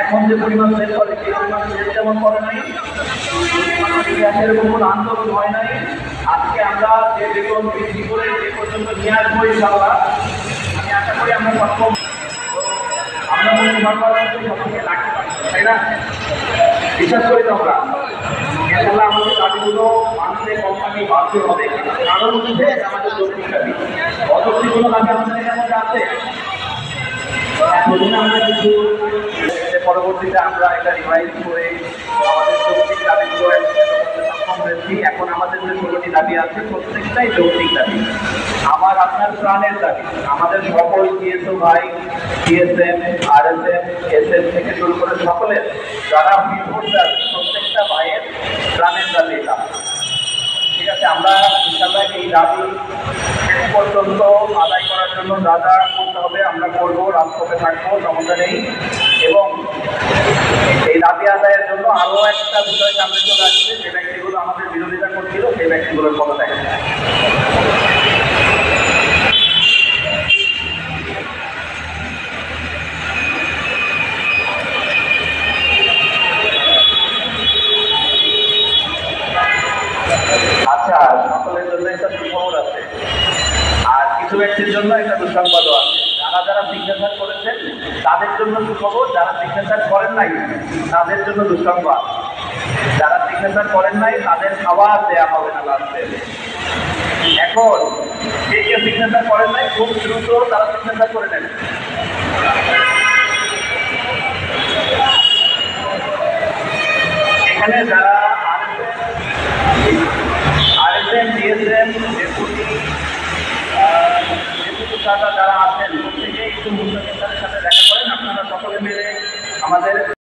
এখন যে পরিমাণ সেল করে সেই পরিমাণ সেল যেমন করে নাই, এরকম কোনো আন্দোলন হয় নাই। আজকে আমরা যে বেতন বৃদ্ধি করে যে পর্যন্ত নিয়ে আসবো ইনশাআল্লাহ, আমি আশা করি আমরা সক্ষম। আমরা সবথেকে রাখতে পারি, তাই না? বিশ্বাস করি তো আমরা ইনশাআল্লাহ আমাদের দাবিগুলো মানুষের কোম্পানি বাধ্য হবে, কারণ হচ্ছে আমাদের যৌক্তিক দাবি। অযৌক্তিক কোনো দাবি আমাদের মধ্যে আছে। এতদিন আমরা কিছু পরবর্তীতে আমরা এটা রিভাইজ করে আমাদের যৌক্তিক দাবিগুলো সক্ষম হয়েছি। এখন আমাদের যে 16টি দাবি আছে প্রত্যেকটাই যৌক্তিক দাবি, আমার আপনার প্রাণের দাবি। আমাদের সকল টিএসও ভাই, টিএসএম, আরএসএম, এসএম থেকে শুরু করে সকলের যারা বিভোটার প্রত্যেকটা ভাইয়ের প্রাণের দাবি এটা। ঠিক আছে, আমরা ইনশাআল্লাহ এই দাবি শেষ পর্যন্ত আদায় করার জন্য যা যা করতে হবে আমরা করবো, রাজপথে থাকবো, সমস্যা নেই। এবং এই দাবি আদায়ের জন্য আরও একটা বিষয় সামনে চলে আসছে, যে ব্যক্তিগুলো আমাদের বিরোধিতা করছিল সেই ব্যক্তিগুলোর পদত্যাগ। আচ্ছা, সকলের জন্য একটা সুখবর আছে, আর কিছু ব্যক্তির জন্য একটা দুঃসংবাদও আছে। যারা সিগনেচার করেছেন তাদের জন্য সুখবর, যারা সিগনেচার করেন নাই তাদের জন্য দুঃসংবাদ। যারা সিগনেচার করেন নাই তাদের খাবার দেওয়া হবে না লাস্টে। এখন কে কে সিগনেচার করেন নাই খুব দ্রুত তারা সিগনেচার করে নেন। এখানে যারা আরএসএম, ডিএসএম, ডেপুটি যারা আছেন প্রত্যেকে একটু মুস্তাকিম স্যারের সাথে দেখা করেন। আপনারা সকলে মিলে আমাদের